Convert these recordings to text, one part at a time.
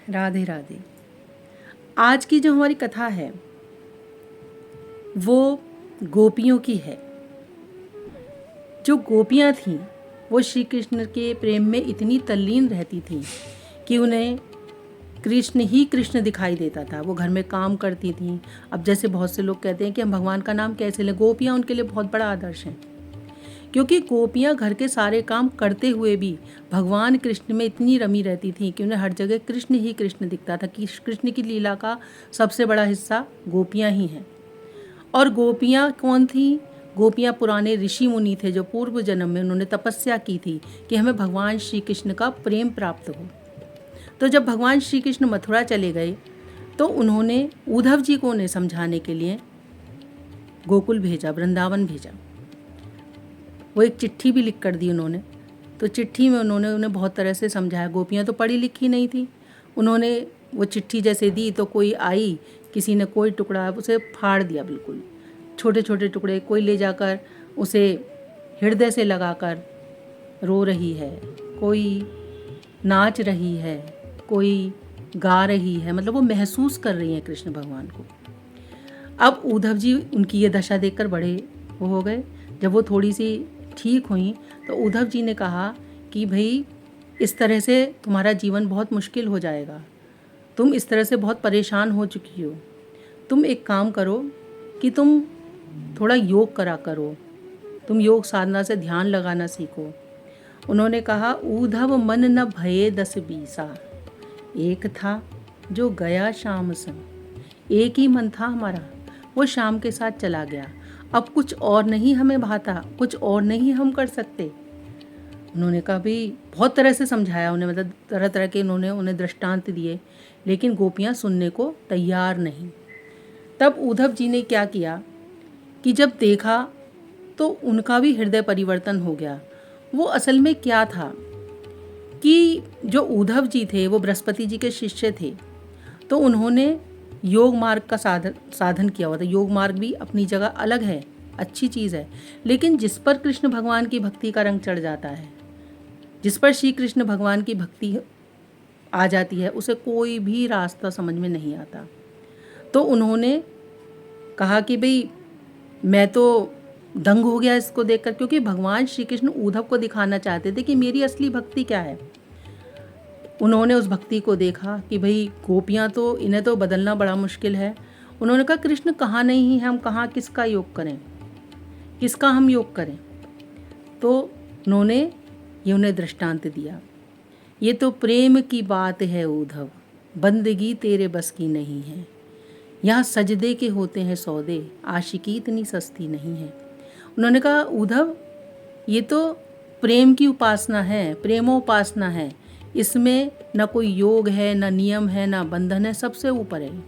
राधे राधे। आज की जो हमारी कथा है वो गोपियों की है। जो गोपियाँ थीं वो श्री कृष्ण के प्रेम में इतनी तल्लीन रहती थीं कि उन्हें कृष्ण ही कृष्ण दिखाई देता था। वो घर में काम करती थीं। अब जैसे बहुत से लोग कहते हैं कि हम भगवान का नाम कैसे लें, गोपियाँ उनके लिए बहुत बड़ा आदर्श हैं, क्योंकि गोपियाँ घर के सारे काम करते हुए भी भगवान कृष्ण में इतनी रमी रहती थीं कि उन्हें हर जगह कृष्ण ही कृष्ण दिखता था कि कृष्ण की लीला का सबसे बड़ा हिस्सा गोपियाँ ही हैं। और गोपियाँ कौन थीं? गोपियाँ पुराने ऋषि मुनि थे जो पूर्व जन्म में उन्होंने तपस्या की थी कि हमें भगवान श्री कृष्ण का प्रेम प्राप्त हो। तो जब भगवान श्री कृष्ण मथुरा चले गए तो उन्होंने उद्धव जी को उन्हें समझाने के लिए गोकुल भेजा, वृंदावन भेजा। वो एक चिट्ठी भी लिख कर दी उन्होंने। तो चिट्ठी में उन्होंने उन्हें बहुत तरह से समझाया। गोपियाँ तो पढ़ी लिखी नहीं थी। उन्होंने वो चिट्ठी जैसे दी तो कोई आई, किसी ने कोई टुकड़ा उसे फाड़ दिया, बिल्कुल छोटे छोटे टुकड़े। कोई ले जाकर उसे हृदय से लगाकर रो रही है, कोई नाच रही है, कोई गा रही है, मतलब वो महसूस कर रही हैं कृष्ण भगवान को। अब उद्धव जी उनकी ये दशा देखकर बड़े वो हो गए। जब वो थोड़ी सी ठीक हुई तो उद्धव जी ने कहा कि भाई इस तरह से तुम्हारा जीवन बहुत मुश्किल हो जाएगा, तुम इस तरह से बहुत परेशान हो चुकी हो। तुम एक काम करो कि तुम थोड़ा योग करा करो, तुम योग साधना से ध्यान लगाना सीखो। उन्होंने कहा, उद्धव मन न भये 10-20, एक था जो गया शाम संग। एक ही मन था हमारा, वो शाम के साथ चला गया। अब कुछ और नहीं हमें भाता, कुछ और नहीं हम कर सकते। उन्होंने कहा भाई बहुत तरह से समझाया उन्हें, मतलब तरह तरह के उन्हें दृष्टांत दिए, लेकिन गोपियाँ सुनने को तैयार नहीं। तब उद्धव जी ने क्या किया कि जब देखा तो उनका भी हृदय परिवर्तन हो गया। वो असल में क्या था कि जो उद्धव जी थे वो बृहस्पति जी के शिष्य थे, तो उन्होंने योग मार्ग का साधन किया हुआ था। योग मार्ग भी अपनी जगह अलग है, अच्छी चीज़ है, लेकिन जिस पर कृष्ण भगवान की भक्ति का रंग चढ़ जाता है, जिस पर श्री कृष्ण भगवान की भक्ति आ जाती है, उसे कोई भी रास्ता समझ में नहीं आता। तो उन्होंने कहा कि भाई मैं तो दंग हो गया इसको देखकर, क्योंकि भगवान श्री कृष्ण उद्धव को दिखाना चाहते थे कि मेरी असली भक्ति क्या है। उन्होंने उस भक्ति को देखा कि भाई गोपियाँ तो, इन्हें तो बदलना बड़ा मुश्किल है। उन्होंने कहा कृष्ण कहाँ नहीं है, हम कहाँ किसका योग करें, किसका हम योग करें। तो उन्होंने ये उन्हें दृष्टांत दिया, ये तो प्रेम की बात है उद्धव, बंदगी तेरे बस की नहीं है। यहाँ सजदे के होते हैं सौदे, आशिकी इतनी सस्ती नहीं है। उन्होंने कहा उद्धव ये तो प्रेम की उपासना है, प्रेमोपासना है, इसमें न कोई योग है, न नियम है, न बंधन है, सबसे ऊपर है।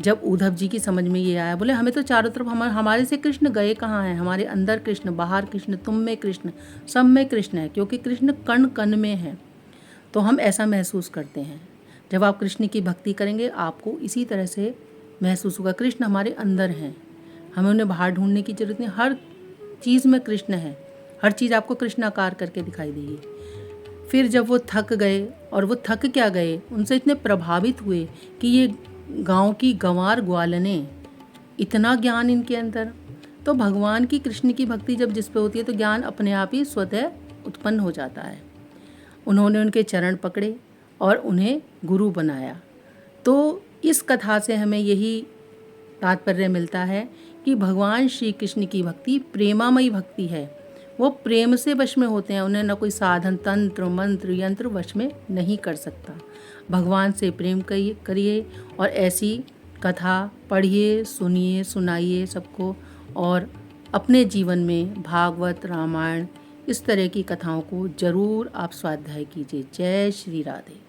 जब उद्धव जी की समझ में ये आया, बोले हमें तो चारों तरफ हमारे से कृष्ण गए कहाँ हैं, हमारे अंदर कृष्ण, बाहर कृष्ण, तुम में कृष्ण, सब में कृष्ण है, क्योंकि कृष्ण कण कण में है। तो हम ऐसा महसूस करते हैं। जब आप कृष्ण की भक्ति करेंगे आपको इसी तरह से महसूस होगा, कृष्ण हमारे अंदर हैं, हमें उन्हें बाहर ढूंढने की जरूरत नहीं। हर चीज़ में कृष्ण है, हर चीज़ आपको कृष्णाकार करके दिखाई देगी। फिर जब वो थक गए, और वो थक क्या गए, उनसे इतने प्रभावित हुए कि ये गांव की गंवार ग्वालनें, इतना ज्ञान इनके अंदर। तो भगवान की, कृष्ण की भक्ति जब जिस पे होती है तो ज्ञान अपने आप ही स्वतः उत्पन्न हो जाता है। उन्होंने उनके चरण पकड़े और उन्हें गुरु बनाया। तो इस कथा से हमें यही तात्पर्य मिलता है कि भगवान श्री कृष्ण की भक्ति प्रेमामयी भक्ति है। वो प्रेम से वश में होते हैं, उन्हें न कोई साधन, तंत्र, मंत्र, यंत्र वश में नहीं कर सकता। भगवान से प्रेम करिए और ऐसी कथा पढ़िए, सुनिए, सुनाइए सबको, और अपने जीवन में भागवत, रामायण, इस तरह की कथाओं को जरूर आप स्वाध्याय कीजिए। जय श्री राधे।